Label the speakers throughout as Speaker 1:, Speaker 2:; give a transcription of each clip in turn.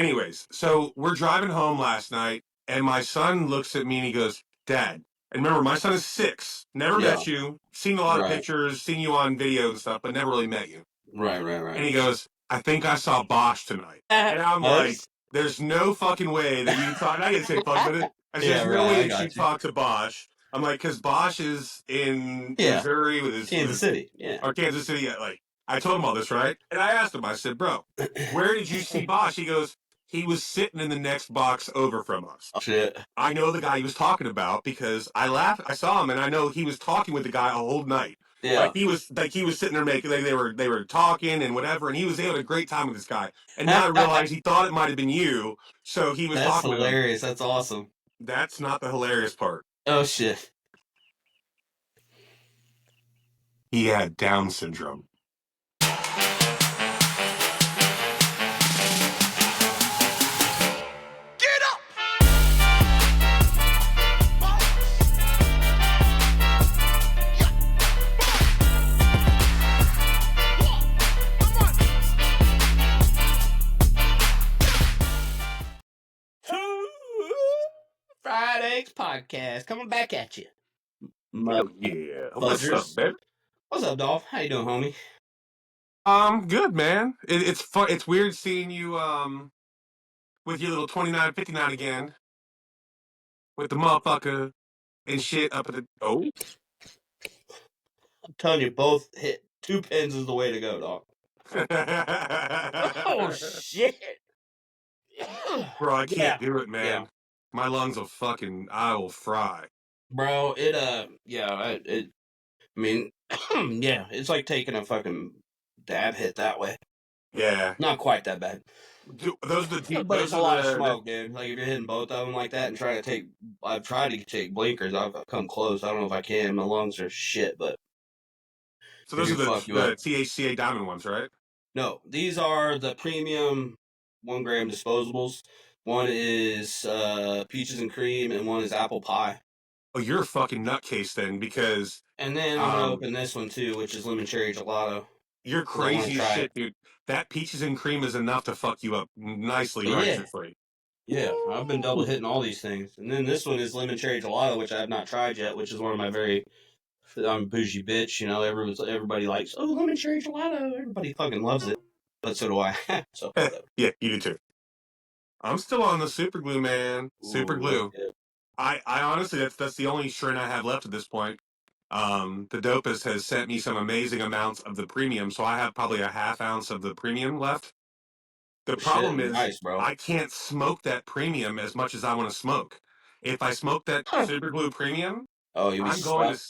Speaker 1: Anyways, so we're driving home last night, and my son looks at me and he goes, "Dad." And remember, my son is 6. Never
Speaker 2: Yeah.
Speaker 1: met you. Seen a lot of
Speaker 2: Right.
Speaker 1: pictures, seen you on videos and stuff, but never really met you.
Speaker 2: Right.
Speaker 1: And he goes, "I think I saw Bosch tonight." And I'm like,
Speaker 2: Us?
Speaker 1: "There's no fucking way that you talk." I didn't say fuck, but
Speaker 2: Yeah,
Speaker 1: there's no
Speaker 2: right.
Speaker 1: way
Speaker 2: I
Speaker 1: that you
Speaker 2: got you.
Speaker 1: talk to Bosch. I'm like, because Bosch is in
Speaker 2: Yeah.
Speaker 1: Missouri with
Speaker 2: Kansas City. Yeah.
Speaker 1: or Kansas City. Like, I told him all this, right? And I asked him, I said, "Bro, where did you see Bosch?" He goes, "He was sitting in the next box over from us."
Speaker 2: Oh, shit.
Speaker 1: I know the guy he was talking about because I laughed. I saw him, and I know he was talking with the guy a whole night.
Speaker 2: Yeah.
Speaker 1: Like he was sitting there making they were talking and whatever, and he was having a great time with this guy. And now I realize he thought it might have been you, so he was
Speaker 2: That's
Speaker 1: talking with him.
Speaker 2: hilarious. That's awesome.
Speaker 1: That's not the hilarious part.
Speaker 2: Oh shit.
Speaker 1: He had Down syndrome.
Speaker 3: Get up!
Speaker 2: Fried Eggs Podcast coming back at you.
Speaker 1: Oh, yeah. What's up, man?
Speaker 2: What's up, Dolph? How you doing, homie?
Speaker 1: Good, man. It's fun. It's weird seeing you with your little 2959 again, with the motherfucker and shit up at the
Speaker 2: I'm telling you, both hit 2 pins is the way to go, dog. Oh shit.
Speaker 1: Bro, I can't
Speaker 2: Yeah.
Speaker 1: do it, man.
Speaker 2: Yeah.
Speaker 1: My lungs will I will fry.
Speaker 2: Bro, I mean, yeah, it's like taking a fucking dab hit that way.
Speaker 1: Yeah.
Speaker 2: Not quite that bad.
Speaker 1: Those are the deep.
Speaker 2: But
Speaker 1: Those
Speaker 2: it's a
Speaker 1: are
Speaker 2: lot of
Speaker 1: the
Speaker 2: smoke, dude. Like if you're hitting both of them like that and I've tried to take blinkers. I've come close. I don't know if I can. My lungs are shit, but
Speaker 1: So those are the
Speaker 2: fuck you up.
Speaker 1: THCA diamond ones, right?
Speaker 2: No, these are the premium 1 gram disposables. One is peaches and cream, and one is apple pie.
Speaker 1: Oh, you're a fucking nutcase then, because
Speaker 2: And then I'm gonna open this one too, which is lemon cherry gelato.
Speaker 1: you're crazy as shit, dude. That peaches and cream is enough to fuck you up nicely, righteously.
Speaker 2: Yeah, I've been double hitting all these things. And then this one is lemon cherry gelato, which I have not tried yet, which is one of my I'm a bougie bitch, you know, everybody likes, oh, lemon cherry gelato. Everybody fucking loves it. But so do I. So
Speaker 1: yeah, you do too. I'm still on the super glue, man. Super glue.
Speaker 2: Yeah.
Speaker 1: I honestly, that's the only strain I have left at this point. The dopest has sent me some amazing amounts of the premium, so I have probably a half ounce of the premium left. The problem is,
Speaker 2: nice, bro.
Speaker 1: I can't smoke that premium as much as I want to smoke. If I smoke that super glue premium,
Speaker 2: you'll be
Speaker 1: going to,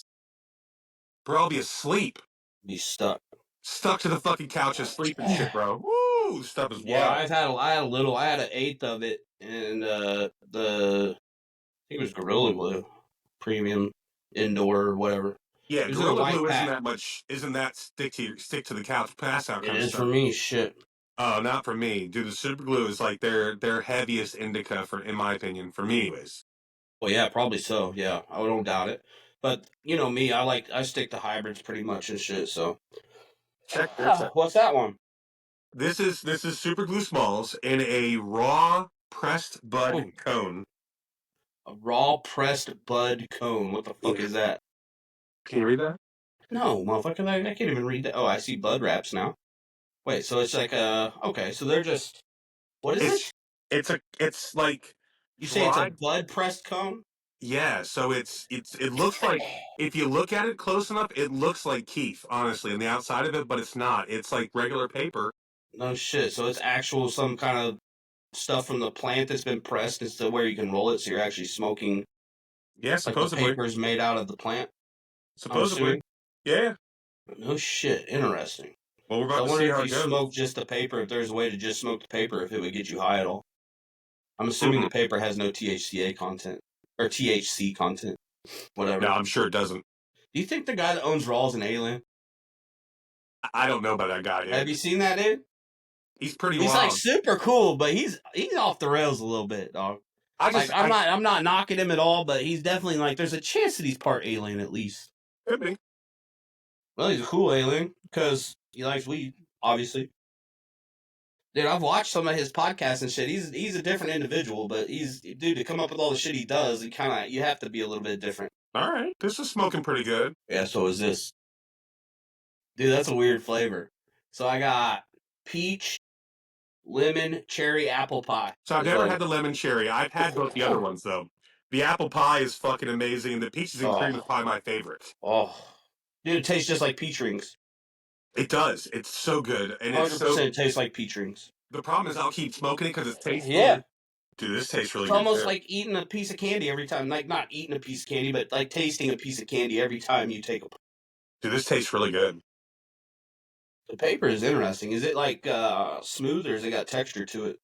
Speaker 1: bro, I'll be asleep.
Speaker 2: Be stuck.
Speaker 1: Stuck to the fucking couch asleep and shit, bro. Woo, stuff is wild.
Speaker 2: Yeah, I had an eighth of it, and I think it was Gorilla Glue, premium, indoor, or whatever.
Speaker 1: Yeah, Gorilla Glue isn't that stick to the couch pass out kind of stuff. It is
Speaker 2: for me, shit.
Speaker 1: Oh, not for me. Dude, the super glue is like their heaviest indica in my opinion, for me anyways.
Speaker 2: Well, yeah, probably so. Yeah, I don't doubt it. But you know me, I stick to hybrids pretty much and shit. So
Speaker 1: check this out.
Speaker 2: What's that one?
Speaker 1: This is super glue smalls in a raw pressed bud cone.
Speaker 2: A raw pressed bud cone. What the fuck is that?
Speaker 1: Can you read that?
Speaker 2: No, motherfucker, I can't even read that. Oh, I see bud wraps now. Wait, so it's like okay, so they're just what is it?
Speaker 1: It's like
Speaker 2: you say it's a bud pressed cone?
Speaker 1: Yeah, so it looks like, if you look at it close enough, it looks like keef, honestly, on the outside of it, but it's not. It's like regular paper.
Speaker 2: No shit. So it's actual some kind of stuff from the plant that's been pressed instead of where you can roll it, so you're actually smoking.
Speaker 1: Yeah, supposedly.
Speaker 2: Like the paper's made out of the plant.
Speaker 1: Supposedly. Yeah.
Speaker 2: No shit. Interesting.
Speaker 1: Well, we're about to see how it goes.
Speaker 2: If you smoke just the paper, if there's a way to just smoke the paper, if it would get you high at all. I'm assuming the paper has no THCA content. Or THC content. Whatever.
Speaker 1: No, I'm sure it doesn't.
Speaker 2: Do you think the guy that owns Raw is an alien?
Speaker 1: I don't know about that guy yet.
Speaker 2: Have you seen that dude?
Speaker 1: He's pretty wild.
Speaker 2: He's like super cool, but he's off the rails a little bit, dog. I'm not knocking him at all, but he's definitely like there's a chance that he's part alien at least.
Speaker 1: Could be.
Speaker 2: Well, he's a cool alien because he likes weed, obviously. Dude, I've watched some of his podcasts and shit. He's a different individual, but dude, to come up with all the shit he does, you have to be a little bit different.
Speaker 1: All right, this is smoking pretty good.
Speaker 2: Yeah, so is this. Dude, that's a weird flavor. So I got peach, lemon, cherry, apple pie.
Speaker 1: So I've never had the lemon cherry. I've had both the other ones though. The apple pie is fucking amazing, and the peaches and cream is probably my favorite.
Speaker 2: Oh, dude, it tastes just like peach rings.
Speaker 1: It does. It's so good, and
Speaker 2: 100% tastes like peach rings.
Speaker 1: The problem is I'll keep smoking it because it's tasteful.
Speaker 2: Yeah.
Speaker 1: Dude, this tastes really
Speaker 2: It's
Speaker 1: good.
Speaker 2: almost like eating a piece of candy every time. Like, not eating a piece of candy, but like tasting a piece of candy every time you take a.
Speaker 1: Dude, this tastes really good.
Speaker 2: The paper is interesting. Is it like smooth or has it got texture to it?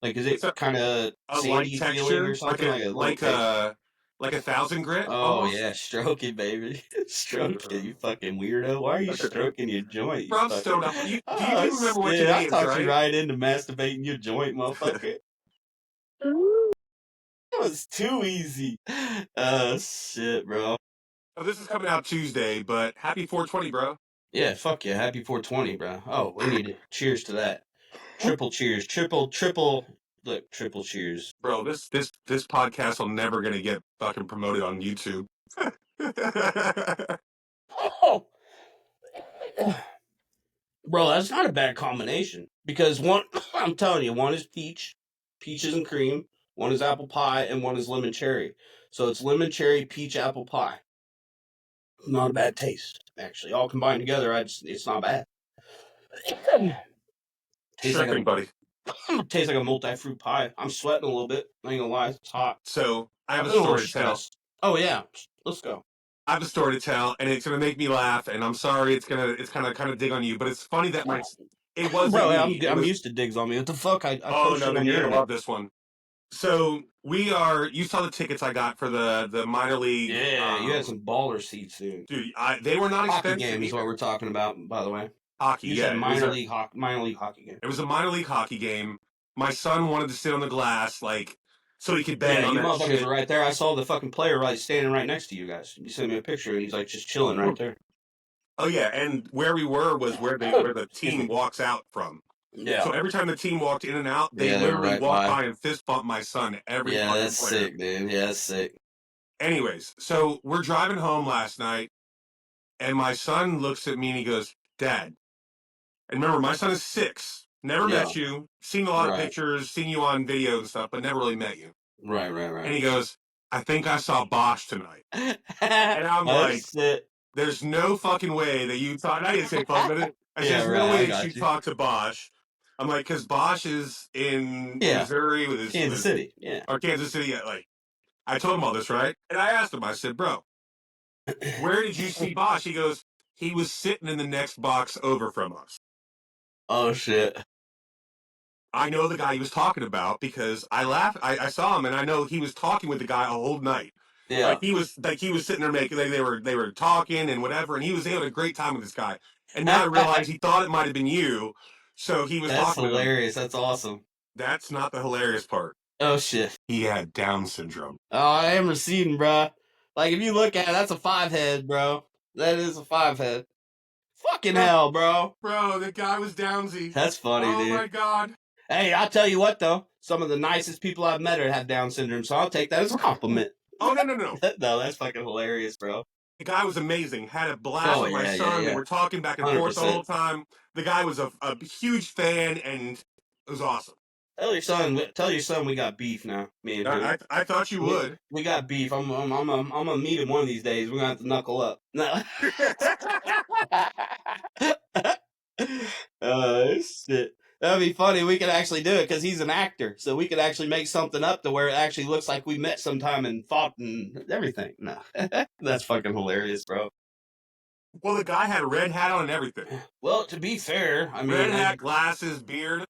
Speaker 2: Like, is it kind of sandy feeling or something?
Speaker 1: Like a 1,000 grit?
Speaker 2: Oh,
Speaker 1: almost?
Speaker 2: yeah, stroke it, baby. Stroke it, you fucking weirdo. Why are you stroking your joint?
Speaker 1: Bro, I'm stoned up. Do you remember what today
Speaker 2: I
Speaker 1: is,
Speaker 2: talked
Speaker 1: right?
Speaker 2: you right into masturbating your joint, motherfucker. That was too easy. Shit, bro.
Speaker 1: Oh, this is coming out Tuesday, but happy 420, bro.
Speaker 2: Yeah, fuck yeah. Happy 420, bro. Oh, we need to cheers to that. Triple cheers. Triple. Look, triple cheers.
Speaker 1: Bro, this podcast will never gonna get fucking promoted on YouTube.
Speaker 2: Oh. Bro, that's not a bad combination. Because one, I'm telling you, one is peaches and cream, one is apple pie, and one is lemon cherry. So it's lemon cherry, peach, apple pie. Not a bad taste, actually. All combined together, it's not bad. Tastes
Speaker 1: Sure thing, buddy.
Speaker 2: Tastes like a multi-fruit pie. I'm sweating a little bit. I ain't gonna lie, it's hot.
Speaker 1: So I have a story to tell.
Speaker 2: Oh yeah, let's go.
Speaker 1: I have a story to tell, and it's gonna make me laugh. And I'm sorry, it's kind of dig on you, but it's funny that it wasn't
Speaker 2: Bro,
Speaker 1: me.
Speaker 2: I'm used to digs on me. What the fuck? I
Speaker 1: oh no, you're gonna love this one. So you saw the tickets I got for the minor league.
Speaker 2: Yeah, you had some baller seats, dude.
Speaker 1: Dude, they were not
Speaker 2: hockey
Speaker 1: expensive.
Speaker 2: Game is what we're talking about, by the way.
Speaker 1: Hockey,
Speaker 2: you said minor league hockey game.
Speaker 1: It was a minor league hockey game. My son wanted to sit on the glass, like, so he could bang on
Speaker 2: you
Speaker 1: that
Speaker 2: motherfuckers
Speaker 1: shit.
Speaker 2: were right there. I saw the fucking player standing right next to you guys. You sent me a picture, and he's like just chilling right there.
Speaker 1: Oh yeah, and where we were was where the team walks out from.
Speaker 2: Yeah.
Speaker 1: So every time the team walked in and out, they literally walked by and fist bumped my son every
Speaker 2: Yeah, that's sick, dude. Yeah, that's sick.
Speaker 1: Anyways, so we're driving home last night, and my son looks at me and he goes, "Dad." And remember, my son is 6. Never met you. Seen a lot of pictures, seen you on video and stuff, but never really met you.
Speaker 2: Right.
Speaker 1: And he goes, "I think I saw Bosch tonight." And I'm like, "There's no fucking way that you thought." I didn't say fuck, but there's no way that you talked to Bosch. I'm like, because Bosch is in Missouri with his
Speaker 2: Kansas City,
Speaker 1: or Kansas City. Like, I told him all this, right? And I asked him. I said, "Bro, where did you see Bosch?" He goes, "He was sitting in the next box over from us."
Speaker 2: Oh shit!
Speaker 1: I know the guy he was talking about because I laughed. I saw him, and I know he was talking with the guy a whole night.
Speaker 2: Yeah,
Speaker 1: like he was sitting there making. They were talking and whatever, and he was having a great time with this guy. And now I realize he thought it might have been you. So he was talking.
Speaker 2: That's hilarious. That's awesome.
Speaker 1: That's not the hilarious part.
Speaker 2: Oh shit!
Speaker 1: He had Down syndrome.
Speaker 2: Oh, I am receding, bro. Like if you look at it, that's a 5-head, bro. That is a 5-head. Fucking hell, bro.
Speaker 1: Bro, the guy was Downsy.
Speaker 2: That's funny, dude.
Speaker 1: Oh my god.
Speaker 2: Hey, I'll tell you what though. Some of the nicest people I've met have Down syndrome, so I'll take that as a compliment.
Speaker 1: Oh no.
Speaker 2: No, that's fucking hilarious, bro.
Speaker 1: The guy was amazing. Had a blast with my son. They were talking back and forth the whole time. The guy was a huge fan, and it was awesome. Tell
Speaker 2: your son we got beef now. Me and
Speaker 1: him. I thought you would.
Speaker 2: We got beef. I'm gonna meet him one of these days. We're gonna have to knuckle up. Shit. That'd be funny. We could actually do it because he's an actor, so we could actually make something up to where it actually looks like we met sometime and fought and everything. No, that's fucking hilarious, bro.
Speaker 1: Well, the guy had a red hat on and everything.
Speaker 2: Well, to be fair, I mean,
Speaker 1: red hat, glasses, beard.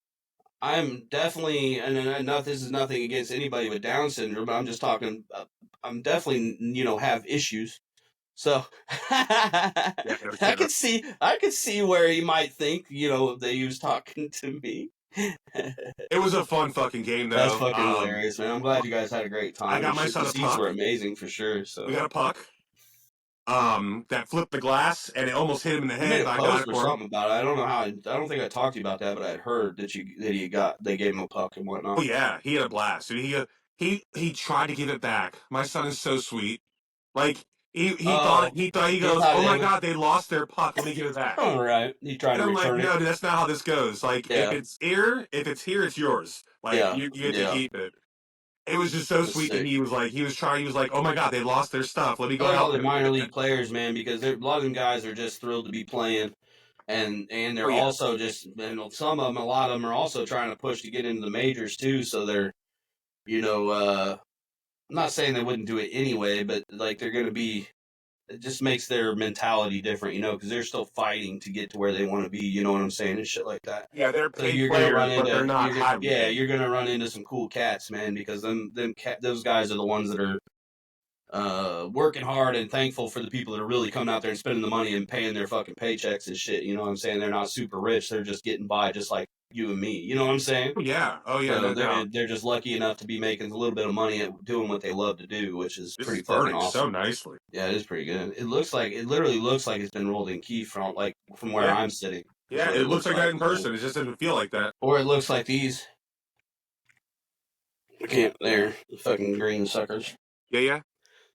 Speaker 2: I'm definitely, and this is nothing against anybody with Down syndrome, but I'm just talking. I'm definitely, have issues. So I could see where he might think, that he was talking to me.
Speaker 1: It was a fun fucking game, though.
Speaker 2: That's fucking hilarious, man. I'm glad you guys had a great time.
Speaker 1: I got my son a puck.
Speaker 2: The seats were amazing for sure. So
Speaker 1: we got a puck. that flipped the glass and it almost hit him in the
Speaker 2: You made
Speaker 1: head.
Speaker 2: a
Speaker 1: But I got
Speaker 2: post
Speaker 1: it
Speaker 2: or
Speaker 1: for him.
Speaker 2: something about it. I don't know how. I don't think I talked to you about that, but I had heard that they gave him a puck and
Speaker 1: Oh
Speaker 2: whatnot.
Speaker 1: yeah, he had a blast. Dude, he tried to give it back. My son is so sweet. Like
Speaker 2: Oh,
Speaker 1: he
Speaker 2: he
Speaker 1: goes,
Speaker 2: thought
Speaker 1: oh
Speaker 2: they
Speaker 1: my
Speaker 2: would.
Speaker 1: god, they lost their puck. Let me give it back.
Speaker 2: All right, he tried
Speaker 1: And
Speaker 2: to
Speaker 1: I'm like,
Speaker 2: return it.
Speaker 1: no, dude, that's not how this goes. Like
Speaker 2: Yeah,
Speaker 1: if it's here, it's yours. Like
Speaker 2: yeah,
Speaker 1: you get to
Speaker 2: yeah.
Speaker 1: keep it. It was just so
Speaker 2: That's
Speaker 1: sweet that
Speaker 2: sick.
Speaker 1: he was like, oh my god, they lost their stuff. Let me
Speaker 2: I
Speaker 1: go
Speaker 2: like all
Speaker 1: help
Speaker 2: the
Speaker 1: them get
Speaker 2: minor
Speaker 1: it.
Speaker 2: league players, man, because a lot of them guys are just thrilled to be playing, and
Speaker 1: Oh
Speaker 2: they're
Speaker 1: yeah,
Speaker 2: also just, and some of them, a lot of them are also trying to push to get into the majors too. So they're, you know, I'm not saying they wouldn't do it anyway, but like they're going to be. It just makes their mentality different, because they're still fighting to get to where they want to be. You know what I'm saying, and shit like that.
Speaker 1: yeah, they're
Speaker 2: So
Speaker 1: paid players, but they're not highly paid.
Speaker 2: you're gonna run into some cool cats, man, because those guys are the ones that are working hard and thankful for the people that are really coming out there and spending the money and paying their fucking paychecks and shit. You know what I'm saying? They're not super rich. They're just getting by, just like you and me. You know what I'm saying?
Speaker 1: Oh yeah,
Speaker 2: So
Speaker 1: no doubt.
Speaker 2: they're just lucky enough to be making a little bit of money at doing what they love to do, which is
Speaker 1: This is
Speaker 2: pretty fucking
Speaker 1: burning
Speaker 2: awesome.
Speaker 1: so nicely.
Speaker 2: Yeah, it is pretty good. It literally looks like it's been rolled in key from where
Speaker 1: Yeah,
Speaker 2: I'm sitting. Is
Speaker 1: yeah,
Speaker 2: what
Speaker 1: it
Speaker 2: it
Speaker 1: looks
Speaker 2: looks
Speaker 1: like that
Speaker 2: like.
Speaker 1: in
Speaker 2: So,
Speaker 1: person. It just doesn't feel like that.
Speaker 2: or it looks like these. I can't. There, the fucking green suckers.
Speaker 1: Yeah, yeah.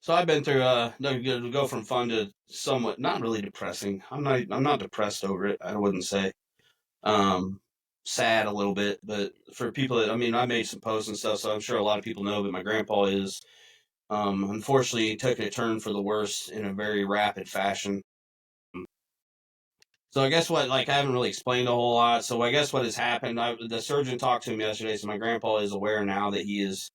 Speaker 2: So I've been through to go from fun to somewhat not really depressing. I'm not depressed over it. I wouldn't say. Um, sad a little bit, but for people that I made some posts and stuff, so I'm sure a lot of people know. But my grandpa is unfortunately taking a turn for the worse in a very rapid fashion. So I guess what, like, I haven't really explained a whole lot. So I guess what has happened, the surgeon talked to him yesterday. So my grandpa is aware now that he is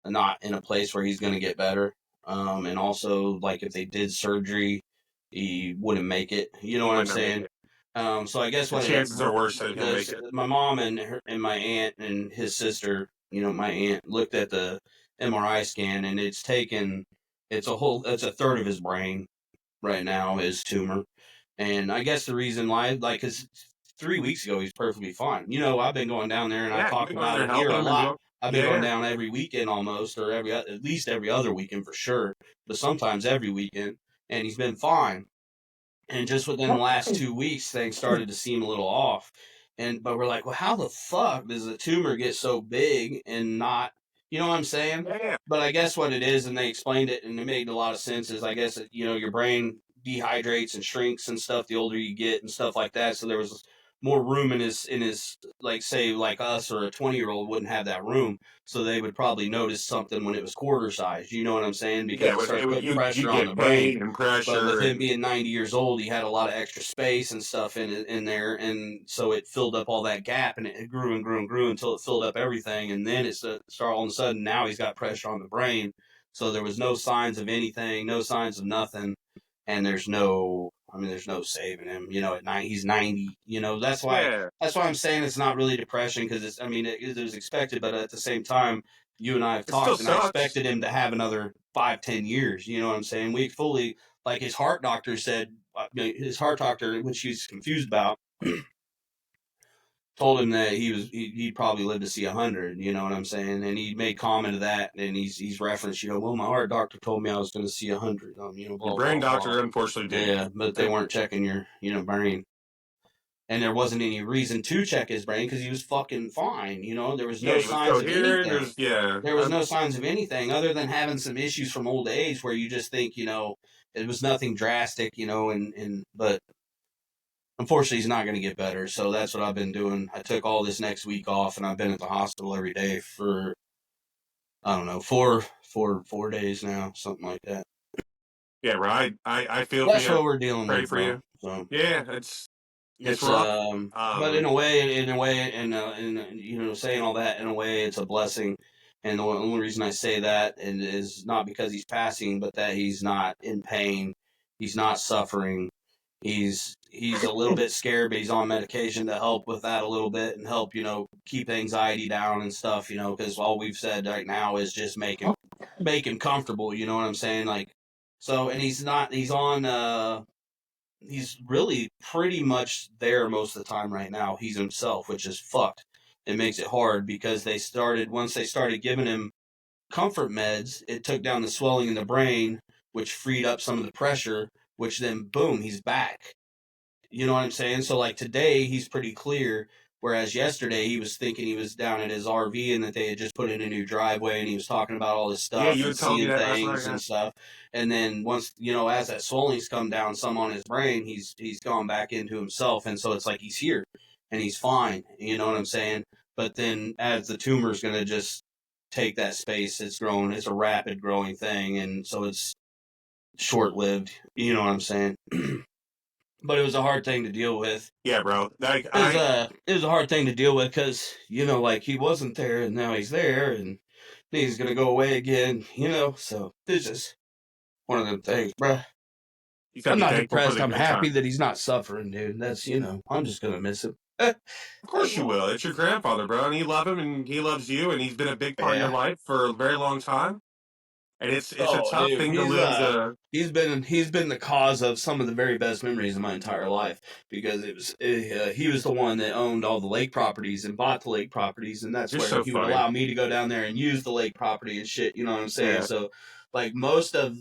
Speaker 2: not in a place where he's going to get better. And also, like, if they did surgery, he wouldn't make it. You know
Speaker 1: He
Speaker 2: what I'm
Speaker 1: might not make
Speaker 2: saying?
Speaker 1: it.
Speaker 2: So I guess
Speaker 1: The chances are worse that he'll make it.
Speaker 2: my mom and my aunt and his sister, my aunt looked at the MRI scan, and it's a third of his brain right now, his tumor. And I guess the reason why, like, because 3 weeks ago he's perfectly fine. I've been going down there and I've
Speaker 1: Yeah, you've
Speaker 2: talked
Speaker 1: been going
Speaker 2: about
Speaker 1: there
Speaker 2: it here
Speaker 1: helping
Speaker 2: a
Speaker 1: him and
Speaker 2: lot.
Speaker 1: doing.
Speaker 2: I've been
Speaker 1: Yeah,
Speaker 2: going
Speaker 1: yeah.
Speaker 2: down every weekend almost, or at least every other weekend for sure, but sometimes every weekend. And he's been fine. And just within the last 2 weeks, things started to seem a little off. But we're like, well, how the fuck does a tumor get so big and not, you know what I'm saying?
Speaker 1: Yeah, yeah.
Speaker 2: But I guess what it is, and they explained it, and it made a lot of sense. Is I guess your brain dehydrates and shrinks and stuff the older you get and stuff like that. So there was more room in his like, say, like us or a 20-year-old wouldn't have that room, so they would probably notice something when it was quarter size. You know what I'm saying? Because
Speaker 1: Yeah,
Speaker 2: it starts putting
Speaker 1: you
Speaker 2: pressure on the
Speaker 1: get
Speaker 2: brain.
Speaker 1: pain and
Speaker 2: But with
Speaker 1: pressure
Speaker 2: him
Speaker 1: and
Speaker 2: being 90 years old, he had a lot of extra space and stuff in there, and so it filled up all that gap, and it grew and grew and grew until it filled up everything, and then it's start all of a sudden now he's got pressure on the brain, so there was no signs of anything, no signs of nothing, and there's no saving him. At night he's 90.
Speaker 1: yeah.
Speaker 2: That's why I'm saying it's not really depression, because it was expected, but at the same time, you and I have
Speaker 1: It still
Speaker 2: talked, and I
Speaker 1: sucks.
Speaker 2: expected him to have another 5-10 years. You know what I'm saying? We fully, like, his heart doctor said, his heart doctor, which he's confused about, told him that he'd probably live to see 100. You know what I'm saying? And he made comment of that, and he's referenced, well, my heart doctor told me I was going to see 100.
Speaker 1: Your
Speaker 2: Blah
Speaker 1: brain
Speaker 2: blah blah.
Speaker 1: doctor unfortunately didn't.
Speaker 2: Yeah, but they weren't checking your brain, and there wasn't any reason to check his brain because he was fucking fine. There was
Speaker 1: Yeah,
Speaker 2: no
Speaker 1: he was
Speaker 2: signs of
Speaker 1: coherent.
Speaker 2: anything. There was no signs of anything other than having some issues from old age where you just think, it was nothing drastic, but unfortunately he's not going to get better. So that's what I've been doing. I took all this next week off, and I've been at the hospital every day for, I don't know, 4 days now, something like that.
Speaker 1: Yeah, right. I feel for
Speaker 2: That's
Speaker 1: you.
Speaker 2: what we're dealing
Speaker 1: Pray
Speaker 2: with,
Speaker 1: for
Speaker 2: bro.
Speaker 1: you.
Speaker 2: So
Speaker 1: Yeah, it's
Speaker 2: it's
Speaker 1: rough.
Speaker 2: but in a way, and saying all that, in a way, it's a blessing. And the only reason I say that and is not because he's passing, but that he's not in pain, he's not suffering. He's a little bit scared, but he's on medication to help with that a little bit and help keep anxiety down and stuff. Because all we've said right now is just make him comfortable. You know what I'm saying? Like, so, and he's not. He's really pretty much there most of the time right now. He's himself, which is fucked. It makes it hard because once they started giving him comfort meds, it took down the swelling in the brain, which freed up some of the pressure, which then boom, he's back. You know what I'm saying? So like today he's pretty clear, whereas yesterday he was thinking he was down at his RV and that they had just put in a new driveway and he was talking about all this
Speaker 1: Yeah,
Speaker 2: stuff
Speaker 1: you
Speaker 2: and
Speaker 1: had told me
Speaker 2: seeing
Speaker 1: that last night.
Speaker 2: things
Speaker 1: Yeah.
Speaker 2: and stuff. And then once, as that swelling's come down some on his brain, he's gone back into himself, and so it's like he's here and he's fine. You know what I'm saying? But then as the tumor's gonna just take that space, it's growing, it's a rapid growing thing, and so it's short lived. You know what I'm saying? But it was a hard thing to deal with.
Speaker 1: Yeah, bro. Like
Speaker 2: It was a hard thing to deal with because like he wasn't there and now he's there and he's gonna go away again. So it's just one of them things, bruh.
Speaker 1: you gotta
Speaker 2: I'm
Speaker 1: be
Speaker 2: not
Speaker 1: thankful for
Speaker 2: depressed.
Speaker 1: the
Speaker 2: I'm
Speaker 1: good time.
Speaker 2: happy that he's not suffering, dude. That's I'm just gonna miss him.
Speaker 1: Of course you will. It's your grandfather, bro, and you love him, and he loves you, and he's been a big part of your
Speaker 2: Yeah.
Speaker 1: life for a very long time. And it's a
Speaker 2: Oh,
Speaker 1: tough
Speaker 2: dude,
Speaker 1: thing to lose a.
Speaker 2: he's been the cause of some of the very best memories of my entire life because he was the one that owned all the lake properties and bought the lake properties, and that's
Speaker 1: You're
Speaker 2: where
Speaker 1: so
Speaker 2: he would
Speaker 1: funny.
Speaker 2: allow me to go down there and use the lake property and shit. You know what I'm saying?
Speaker 1: Yeah.
Speaker 2: So like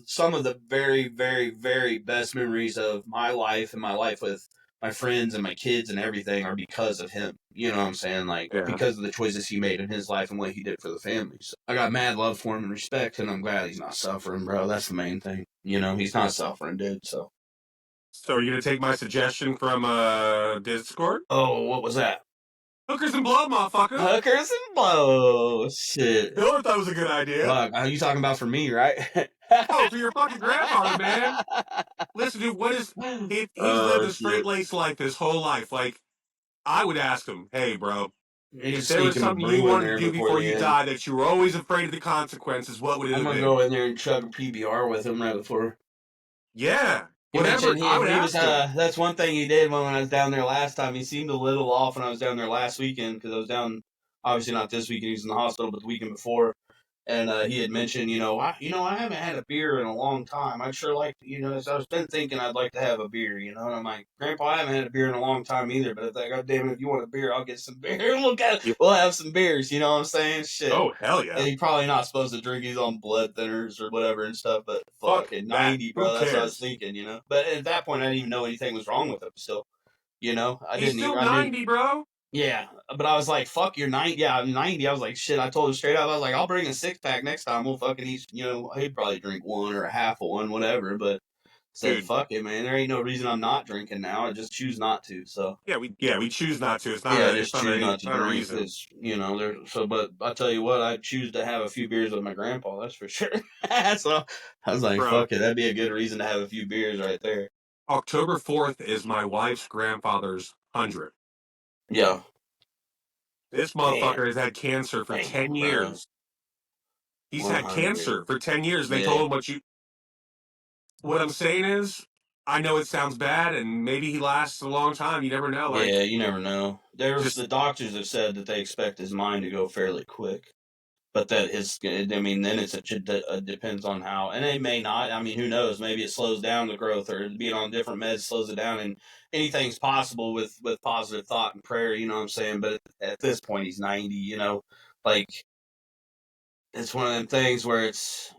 Speaker 2: some of the very very very best memories of my life and my life with my friends and my kids and everything are because of him. You know what I'm saying? Like
Speaker 1: Yeah.
Speaker 2: because of the choices he made in his life and what he did for the family. So I got mad love for him and respect, and I'm glad he's not suffering, bro. That's the main thing. He's not suffering, dude. So.
Speaker 1: So are you gonna take my suggestion from Discord?
Speaker 2: Oh, what was that?
Speaker 1: Hookers and blow, motherfucker.
Speaker 2: Hookers and blow. Shit.
Speaker 1: Miller thought it was a good idea.
Speaker 2: Fuck. Are you talking about for me, right?
Speaker 1: Oh, for your fucking grandfather, man. Listen, dude, he's lived
Speaker 2: Oh,
Speaker 1: a straight
Speaker 2: shit.
Speaker 1: laced life his whole life. Like, I would ask him, hey, bro,
Speaker 2: You
Speaker 1: if
Speaker 2: just
Speaker 1: there was
Speaker 2: sneaking a
Speaker 1: something you
Speaker 2: brew in
Speaker 1: wanted to
Speaker 2: there
Speaker 1: do
Speaker 2: before
Speaker 1: before
Speaker 2: the
Speaker 1: you
Speaker 2: end.
Speaker 1: died that you were always afraid of the consequences, what would it
Speaker 2: I'm
Speaker 1: have
Speaker 2: gonna
Speaker 1: been?
Speaker 2: go in there and chug a PBR with him right before.
Speaker 1: Yeah.
Speaker 2: He
Speaker 1: Whatever.
Speaker 2: mentioned
Speaker 1: I would
Speaker 2: he was
Speaker 1: ask him.
Speaker 2: that's one thing he did when I was down there last time. He seemed a little off when I was down there last weekend because I was down, obviously not this weekend. He was in the hospital, but the weekend before. And he had mentioned, I haven't had a beer in a long time. I'd sure like, so I've been thinking I'd like to have a beer, And I'm like, Grandpa, I haven't had a beer in a long time either. But if like, God damn it, if you want a beer, I'll get some beer. We'll have some beers. You know what I'm saying? Shit.
Speaker 1: Oh, hell yeah.
Speaker 2: And he's probably not supposed to drink. He's on blood thinners or whatever and stuff. But
Speaker 1: Fuck
Speaker 2: fucking
Speaker 1: that.
Speaker 2: 90,
Speaker 1: Who
Speaker 2: bro. That's what I was
Speaker 1: cares?
Speaker 2: thinking. But at that point, I didn't even know anything was wrong with him. Still, I
Speaker 1: He's
Speaker 2: didn't.
Speaker 1: still
Speaker 2: I knew.
Speaker 1: 90, bro.
Speaker 2: Yeah, but I was like, fuck, you're 90. Yeah, I'm 90. I was like, shit, I told him straight up. I was like, I'll bring a 6-pack next time. We'll fucking eat, he'd probably drink one or a half of one, whatever. But said,
Speaker 1: Dude.
Speaker 2: fuck it, man. There ain't no reason I'm not drinking now. I just choose not to. So,
Speaker 1: Yeah, we choose not to. It's not
Speaker 2: yeah, I
Speaker 1: a
Speaker 2: just choose not
Speaker 1: it's
Speaker 2: to
Speaker 1: not a
Speaker 2: drink
Speaker 1: reason.
Speaker 2: because, but I tell you what, I choose to have a few beers with my grandpa. That's for sure. So I was like,
Speaker 1: Bro,
Speaker 2: fuck it. That'd be a good reason to have a few beers right there.
Speaker 1: October 4th is my wife's grandfather's 100th.
Speaker 2: Yeah.
Speaker 1: This
Speaker 2: Damn.
Speaker 1: motherfucker has had cancer for 10
Speaker 2: Damn, bro.
Speaker 1: years. He's had
Speaker 2: 100.
Speaker 1: cancer for 10 years. They
Speaker 2: Yeah.
Speaker 1: told him what I'm saying is, I know it sounds bad, and maybe he lasts a long time. You never know. Like,
Speaker 2: Yeah, you never know. There's
Speaker 1: just
Speaker 2: the doctors have said that they expect his mind to go fairly quick, but that is, I mean, then it depends on how, and it may not. I mean, who knows? Maybe it slows down the growth, or being on different meds slows it down, and anything's possible with positive thought and prayer. You know what I'm saying? But at this point, he's 90. Like it's one of them things where it's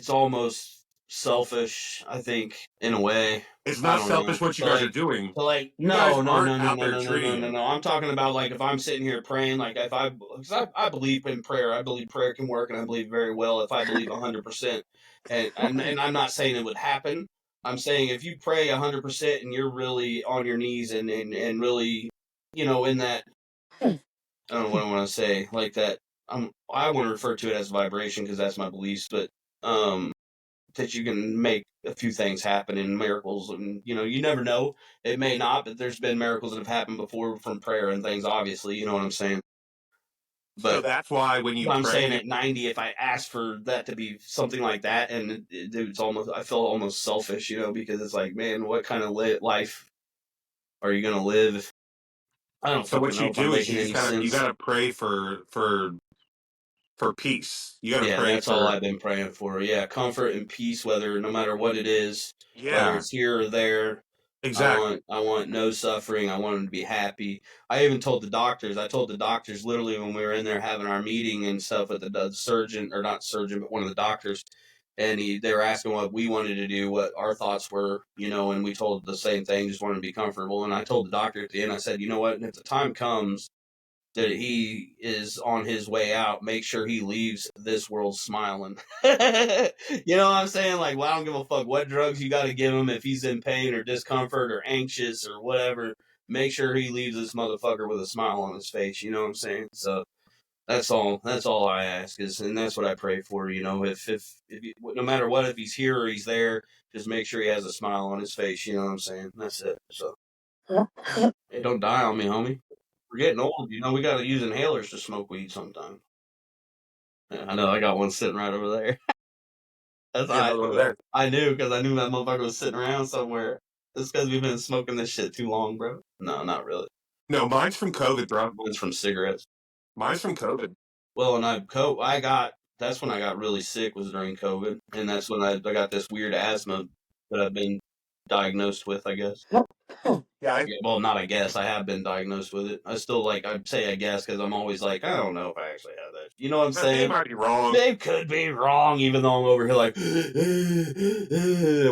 Speaker 2: almost selfish. I think in a way.
Speaker 1: it's
Speaker 2: I
Speaker 1: not
Speaker 2: don't know.
Speaker 1: selfish what you guys are doing. You guys
Speaker 2: No, no,
Speaker 1: aren't
Speaker 2: no, no,
Speaker 1: out
Speaker 2: no,
Speaker 1: there
Speaker 2: no, no,
Speaker 1: treating
Speaker 2: no, no,
Speaker 1: him.
Speaker 2: no. I'm talking about like if I'm sitting here praying, like if because I believe in prayer. I believe prayer can work, and I believe very well if I believe 100%. And I'm not saying it would happen. I'm saying if you pray 100% and you're really on your knees and really, in that, I don't know what I want to say, like that. I want to refer to it as vibration because that's my beliefs, but um that you can make a few things happen in miracles, and you never know, it may not, but there's been miracles that have happened before from prayer and things, obviously, you know what I'm saying.
Speaker 1: So
Speaker 2: But
Speaker 1: that's why when you
Speaker 2: I'm saying
Speaker 1: pray,
Speaker 2: at 90, if I ask for that to be something like that, and it's almost, I feel almost selfish, because it's like, man, what kind of life are you gonna live? I don't
Speaker 1: so
Speaker 2: fucking
Speaker 1: what
Speaker 2: know
Speaker 1: you
Speaker 2: if I'm
Speaker 1: do is
Speaker 2: making any
Speaker 1: you
Speaker 2: sense.
Speaker 1: gotta pray for peace. You gotta
Speaker 2: Yeah,
Speaker 1: pray
Speaker 2: that's all
Speaker 1: for
Speaker 2: I've been praying for. Yeah, comfort and peace, whether no matter what it is, whether
Speaker 1: yeah,
Speaker 2: it's here or there.
Speaker 1: exactly.
Speaker 2: I want no suffering. I want him to be happy. I even told the doctors. I told the doctors literally when we were in there having our meeting and stuff with the surgeon, or not surgeon, but one of the doctors. and they were asking what we wanted to do, what our thoughts were, and we told the same thing, just wanted to be comfortable. And I told the doctor at the end, I said, you know what, if the time comes that he is on his way out, make sure he leaves this world smiling. You know what I'm saying? Like, well, I don't give a fuck what drugs you got to give him if he's in pain or discomfort or anxious or whatever. Make sure he leaves this motherfucker with a smile on his face. You know what I'm saying? So that's all. That's all I ask and that's what I pray for. If no matter what, if he's here or he's there, just make sure he has a smile on his face. You know what I'm saying? That's it. So, hey, don't die on me, homie. We're getting old. We got to use inhalers to smoke weed sometimes. Yeah, I know. I got one sitting right over there. That's
Speaker 1: Yeah, over there.
Speaker 2: I knew because I knew that motherfucker was sitting around somewhere. It's because we've been smoking this shit too long, bro. No, not really.
Speaker 1: No, mine's from COVID, bro.
Speaker 2: Mine's from cigarettes.
Speaker 1: Mine's from COVID.
Speaker 2: Well, and that's when I got really sick was during COVID, and that's when I got this weird asthma that I've been diagnosed with, I guess.
Speaker 1: Yeah.
Speaker 2: Well, not I guess. I have been diagnosed with it. I still I'd say I guess because I'm always like, I don't know if I actually have that. You know what I'm saying?
Speaker 1: They might be wrong.
Speaker 2: They could be wrong, even though I'm over here like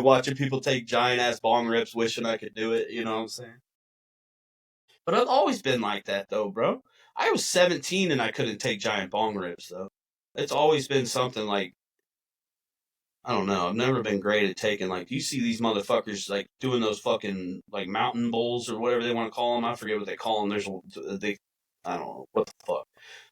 Speaker 2: watching people take giant ass bong rips, wishing I could do it. You know what I'm saying? But I've always been like that, though, bro. I was 17 and I couldn't take giant bong rips, though. It's always been something like, I don't know. I've never been great at taking, like, you see these motherfuckers, like, doing those fucking, like, mountain bowls or whatever they want to call them. I forget what they call them. I don't know. What the fuck?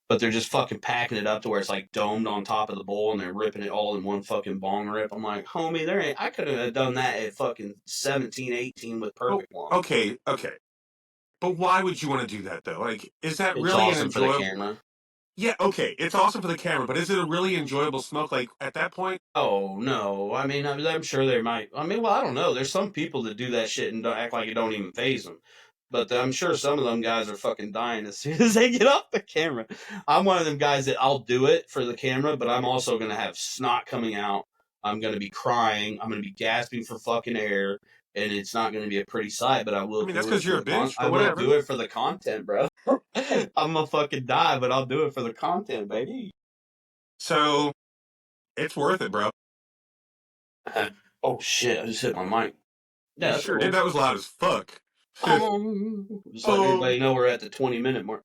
Speaker 2: But they're just fucking packing it up to where it's, like, domed on top of the bowl and they're ripping it all in one fucking bong rip. I'm like, homie, I could have done that at fucking 17, 18 with perfect lungs.
Speaker 1: Okay. But why would you want to do that, though? Like, is that
Speaker 2: It's
Speaker 1: really
Speaker 2: awesome
Speaker 1: an
Speaker 2: for the
Speaker 1: enjoyable...
Speaker 2: camera.
Speaker 1: Yeah, okay, it's awesome for the camera, but is it a really enjoyable smoke, like, at that point?
Speaker 2: Oh, no. I mean, I'm sure there might. I mean, well, I don't know. There's some people that do that shit and don't act like it don't even phase them. But I'm sure some of them guys are fucking dying as soon as they get off the camera. I'm one of them guys that I'll do it for the camera, but I'm also going to have snot coming out. I'm going to be crying. I'm going to be gasping for fucking air. And it's not going to be a pretty sight, but I will.
Speaker 1: I mean, that's because you're a bitch.
Speaker 2: I will do it for the content, bro. I'm gonna fucking die, but I'll do it for the content, baby.
Speaker 1: So, it's worth it, bro.
Speaker 2: Oh shit! I just hit my mic.
Speaker 1: Yeah, sure did. That was loud as fuck.
Speaker 2: Just let everybody know we're at the 20-minute mark.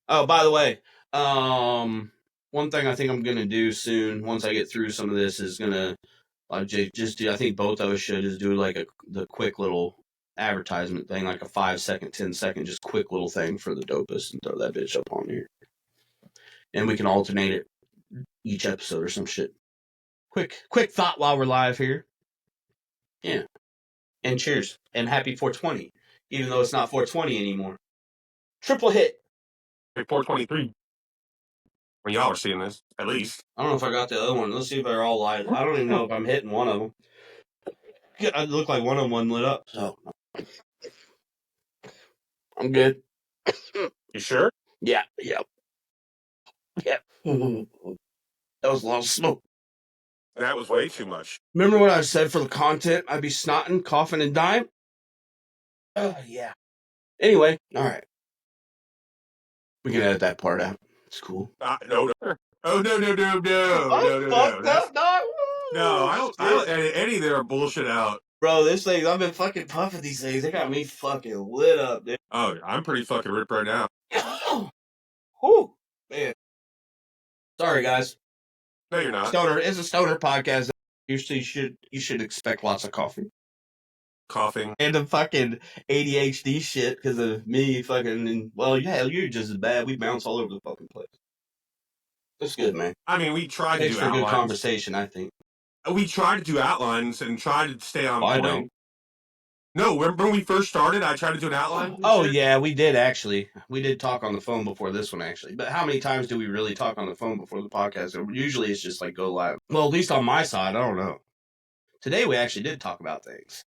Speaker 2: Oh, by the way, one thing I think I'm gonna do soon, once I get through some of this, is gonna just do. I think both of us should is do like the quick little advertisement thing, like a 5-second, 10-second, just quick little thing for the dopest, and throw that bitch up on here, and we can alternate it each episode or some shit. Quick thought while we're live here. Yeah, and cheers and happy 420, even though it's not 420 anymore. Triple hit.
Speaker 1: 423. When y'all are seeing this, at least.
Speaker 2: I don't know if I got the other one. Let's see if they're all live. I don't even know if I'm hitting one of them. It looked like one of them wasn't lit up, so I'm good.
Speaker 1: You sure?
Speaker 2: Yeah. That was a lot of smoke.
Speaker 1: That was way too much.
Speaker 2: Remember what I said for the content? I'd be snotting, coughing, and dying? Yeah. Anyway, all right. We can edit that part out. It's cool.
Speaker 1: No. Oh, no. No, I don't edit any of their bullshit out.
Speaker 2: Bro, this thing, I've been fucking puffing these things. They got me fucking lit up, dude.
Speaker 1: Oh, I'm pretty fucking ripped right now.
Speaker 2: Whew, man. Sorry, guys.
Speaker 1: No, you're not.
Speaker 2: It's a stoner podcast. You should expect lots of coffee.
Speaker 1: Coughing.
Speaker 2: And the fucking ADHD shit because of me fucking, well, yeah, you're just as bad. We bounce all over the fucking place. That's good, man.
Speaker 1: I mean, we tried to do
Speaker 2: outlines. Good conversation, I think.
Speaker 1: We tried to do outlines and tried to stay on point.
Speaker 2: I don't.
Speaker 1: No, remember when we first started, I tried to do an outline?
Speaker 2: Oh, yeah, we did, actually. We did talk on the phone before this one, actually. But how many times do we really talk on the phone before the podcast? Usually it's just like go live. Well, at least on my side, I don't know. Today we actually did talk about things.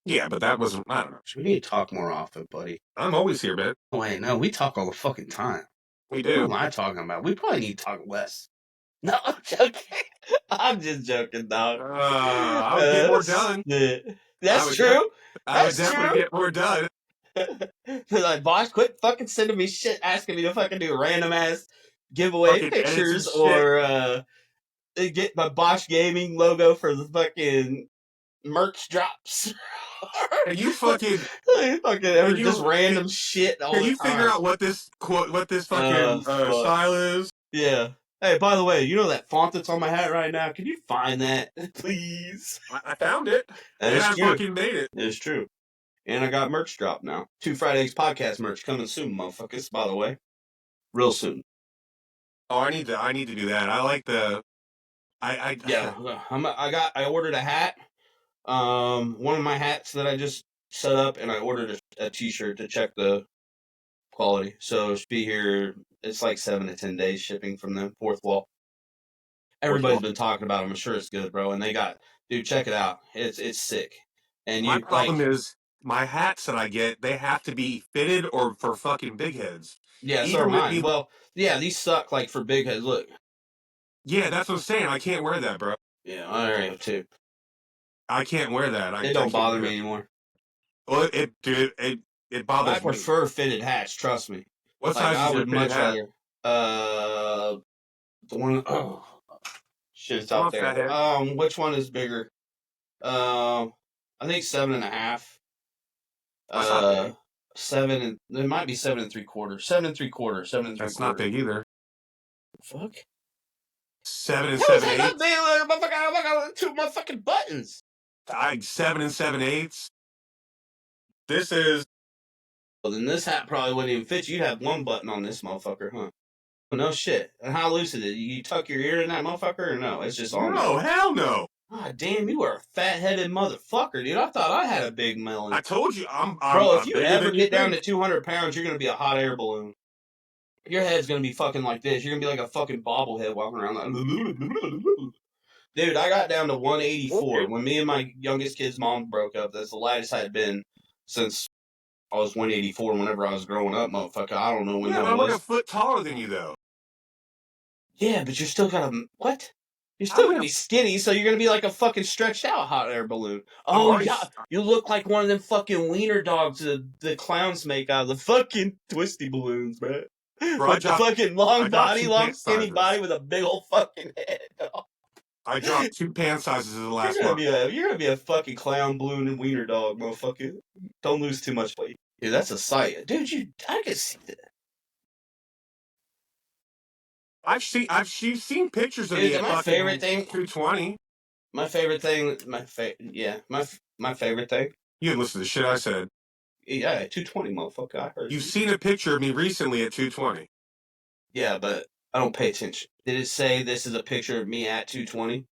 Speaker 1: Yeah, but that wasn't, I don't know.
Speaker 2: We need to talk more often, buddy.
Speaker 1: I'm always here, man.
Speaker 2: Oh, wait, no, we talk all the fucking time.
Speaker 1: We do.
Speaker 2: What am I talking about? We probably need to talk less. No, I'm joking. I'm just joking, dog.
Speaker 1: I would get more done.
Speaker 2: That's true.
Speaker 1: I would definitely get more done.
Speaker 2: Like, Bosch, quit fucking sending me shit asking me to fucking do random ass giveaway
Speaker 1: Fucking edits and
Speaker 2: pictures
Speaker 1: shit.
Speaker 2: or get my Bosch Gaming logo for the fucking merch drops.
Speaker 1: And you fucking
Speaker 2: fucking
Speaker 1: and
Speaker 2: just
Speaker 1: you
Speaker 2: random shit all
Speaker 1: can
Speaker 2: the
Speaker 1: you figure
Speaker 2: time.
Speaker 1: out what this fucking
Speaker 2: Fuck.
Speaker 1: style is?
Speaker 2: Yeah. Hey, by the way, you know that font that's on my hat right now? Can you find that, please?
Speaker 1: I found it,
Speaker 2: That
Speaker 1: and
Speaker 2: is
Speaker 1: I
Speaker 2: true.
Speaker 1: fucking made it.
Speaker 2: It's true. And I got merch drop now. 2 Fridays podcast merch coming soon, motherfuckers, by the way. Real soon.
Speaker 1: Oh, I need to do that. I like the
Speaker 2: Yeah. I ordered a hat. One of my hats that I just set up, and I ordered a t-shirt to check the quality. So it should be here. It's like 7 to 10 days shipping from them. Fourth wall. Everybody's been talking about them. I'm sure it's good, bro. And they got, dude, check it out. It's sick. And
Speaker 1: My
Speaker 2: you
Speaker 1: problem
Speaker 2: like,
Speaker 1: is my hats that I get, they have to be fitted or for fucking big heads.
Speaker 2: yeah, so are
Speaker 1: Even with
Speaker 2: mine.
Speaker 1: me,
Speaker 2: Well, yeah, these suck like for big heads. Look,
Speaker 1: yeah, that's what I'm saying. I can't wear that, bro.
Speaker 2: yeah, I am too.
Speaker 1: I can't wear that. I
Speaker 2: It
Speaker 1: can't
Speaker 2: don't bother
Speaker 1: do
Speaker 2: me
Speaker 1: it.
Speaker 2: anymore.
Speaker 1: Well, dude, it
Speaker 2: I
Speaker 1: bothers me.
Speaker 2: prefer fitted hats. Trust me.
Speaker 1: What
Speaker 2: Like
Speaker 1: size
Speaker 2: I
Speaker 1: is your
Speaker 2: would
Speaker 1: fitted
Speaker 2: much
Speaker 1: hat?
Speaker 2: rather. The one. Oh, shit, it's
Speaker 1: Come
Speaker 2: out
Speaker 1: on,
Speaker 2: there.
Speaker 1: fathead.
Speaker 2: Which one is bigger? I think 7.5.
Speaker 1: That's not big.
Speaker 2: 7 and it might be 7 3/4. 7 3/4. 7
Speaker 1: That's not
Speaker 2: 3/4.
Speaker 1: big either.
Speaker 2: Fuck.
Speaker 1: 7 and
Speaker 2: How is
Speaker 1: 7
Speaker 2: that not
Speaker 1: eighths.
Speaker 2: big? I got 2 motherfucking buttons.
Speaker 1: 7 and 7 eighths. This is
Speaker 2: Well, then this hat probably wouldn't even fit you. You'd have one button on this motherfucker, huh? Well, no shit. And how loose is it? You tuck your ear in that motherfucker or no? It's just on there.
Speaker 1: no, hell no.
Speaker 2: God damn, you are a fat-headed motherfucker, dude. I thought I had a big melon.
Speaker 1: I told you, I'm
Speaker 2: Bro, if you
Speaker 1: bigger
Speaker 2: ever
Speaker 1: than you
Speaker 2: get down to
Speaker 1: think.
Speaker 2: 200 pounds, you're going to be a hot air balloon. Your head's going to be fucking like this. You're going to be like a fucking bobblehead walking around like... Dude, I got down to 184
Speaker 1: Okay.
Speaker 2: when me and my youngest kid's mom broke up. That's the lightest I had been since I was 184 whenever I was growing up, motherfucker. I don't know when
Speaker 1: Yeah,
Speaker 2: that
Speaker 1: but I'm like a
Speaker 2: was.
Speaker 1: foot taller than you, though.
Speaker 2: Yeah, but you're still gonna... What? You're
Speaker 1: I'm
Speaker 2: still
Speaker 1: like
Speaker 2: gonna be skinny, so you're gonna be like a fucking stretched out hot air balloon.
Speaker 1: I'm
Speaker 2: Oh,
Speaker 1: already.
Speaker 2: yeah. You look like one of them fucking wiener dogs the clowns make out of the fucking twisty balloons, bro.
Speaker 1: Bro,
Speaker 2: With the fucking long
Speaker 1: I dropped
Speaker 2: body,
Speaker 1: 2
Speaker 2: long
Speaker 1: pant
Speaker 2: skinny
Speaker 1: sizes.
Speaker 2: body with a big old fucking head.
Speaker 1: I dropped 2 pant sizes in the last month.
Speaker 2: You're gonna be a fucking clown balloon and wiener dog, motherfucker. Don't lose too much weight. Dude, that's a sight. Dude, I can see that.
Speaker 1: I've seen pictures of
Speaker 2: Dude,
Speaker 1: me at
Speaker 2: my
Speaker 1: fucking
Speaker 2: favorite thing.
Speaker 1: 220.
Speaker 2: My favorite thing. My favorite thing.
Speaker 1: You didn't listen to the shit I said.
Speaker 2: Yeah, 220, motherfucker. I heard
Speaker 1: You've
Speaker 2: you.
Speaker 1: seen a picture of me recently at 220.
Speaker 2: Yeah, but I don't pay attention. Did it say this is a picture of me at 220?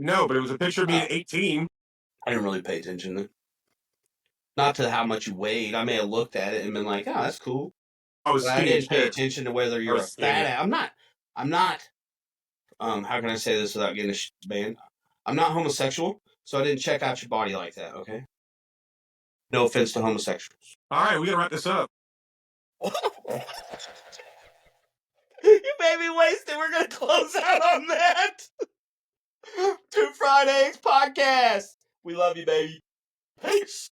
Speaker 1: No, but it was a picture of me at 18.
Speaker 2: I didn't really pay attention then. Not to how much you weighed. I may have looked at it and been like, oh, that's cool.
Speaker 1: I was
Speaker 2: But I
Speaker 1: skinny as
Speaker 2: didn't pay
Speaker 1: shit.
Speaker 2: attention to whether you're a
Speaker 1: was skinny.
Speaker 2: fat ass. I'm not, how can I say this without getting banned? I'm not homosexual, so I didn't check out your body like that, okay? No offense to homosexuals.
Speaker 1: All right, we gotta wrap this up.
Speaker 2: You made me waste it. We're going to close out on that. 2 Fridays podcast. We love you, baby. Peace.